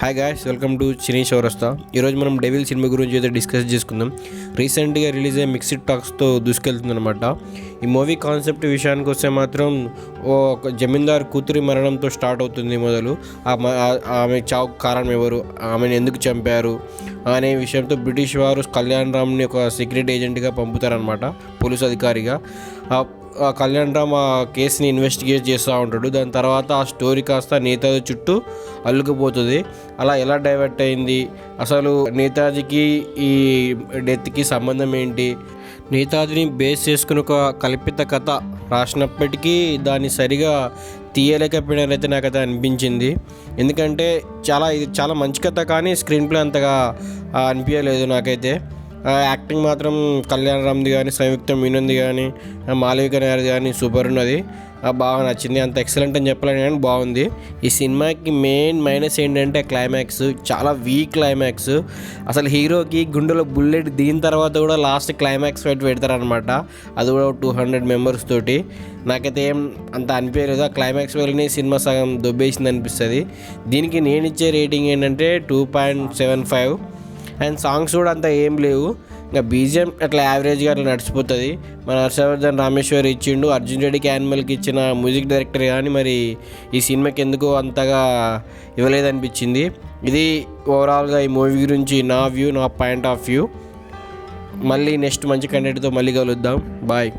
Hi guys, welcome to చినీ చౌరస్తా. ఈరోజు మనం డెవిల్ సినిమా గురించి అయితే డిస్కస్ చేసుకుందాం. రీసెంట్గా రిలీజ్ అయ్యే మిక్స్డ్ టాక్స్తో దూసుకెళ్తుందనమాట. ఈ మూవీ కాన్సెప్ట్ విషయానికి వస్తే మాత్రం ఒక జమీందార్ కూతురి మరణంతో స్టార్ట్ అవుతుంది మొదలు. ఆమె చావు కారణం ఎవరు, ఆమెను ఎందుకు చంపారు అనే విషయంతో బ్రిటిష్ వారు కళ్యాణ్ రామ్ని ఒక సీక్రెట్ ఏజెంట్గా పంపుతారనమాట, పోలీసు అధికారిగా. కళ్యాణ్ రామ్ ఆ కేసుని ఇన్వెస్టిగేట్ చేస్తూ ఉంటాడు. దాని తర్వాత ఆ స్టోరీ కాస్త నేతాజీ చుట్టూ అల్లుకుపోతుంది. అలా ఎలా డైవర్ట్ అయింది, అసలు నేతాజీకి ఈ డెత్కి సంబంధం ఏంటి, నేతాజీని బేస్ చేసుకుని ఒక కల్పిత కథ రాసినప్పటికీ దాన్ని సరిగా తీయలేకపోయినారైతే నాకైతే అనిపించింది. ఎందుకంటే ఇది చాలా మంచి కథ, కానీ స్క్రీన్ ప్లే అంతగా అనిపించలేదు నాకైతే. యాక్టింగ్ మాత్రం కళ్యాణ్ రామ్ది కానీ, సంయుక్త మీనన్ది కానీ, మాళవిక నాయర్ది కానీ సూపర్ ఉన్నది. బాగా నచ్చింది. అంత ఎక్సలెంట్ అని చెప్పలేను కానీ బాగుంది. ఈ సినిమాకి మెయిన్ మైనస్ ఏంటంటే క్లైమాక్స్ చాలా వీక్ క్లైమాక్స్. అసలు హీరోకి గుండెలో బుల్లెట్ దిగిన తర్వాత కూడా లాస్ట్ క్లైమాక్స్ ఫైట్ పెడతారనమాట. అది కూడా 200 మెంబర్స్ తోటి. నాకైతే ఏం అంత అనిపించలేదు. ఆ క్లైమాక్స్ వల్లనే సినిమా సగం దొబ్బేసింది అనిపిస్తుంది. దీనికి నేను ఇచ్చే రేటింగ్ ఏంటంటే 2.75. అండ్ సాంగ్స్ కూడా అంత ఏం లేవు. ఇంకా బీజిఎం అట్లా యావరేజ్గా అట్లా నడిచిపోతుంది. మన హర్షవర్ధన్ రామేశ్వర్ ఇచ్చిండు, అర్జున్ రెడ్డికి యానిమల్కి ఇచ్చిన మ్యూజిక్ డైరెక్టర్ కానీ మరి ఈ సినిమాకి ఎందుకో అంతగా ఇవ్వలేదనిపించింది. ఇది ఓవరాల్గా ఈ మూవీ గురించి నా పాయింట్ ఆఫ్ వ్యూ. మళ్ళీ నెక్స్ట్ మంచి కంటెంట్తో మళ్ళీ కలుద్దాం. బాయ్.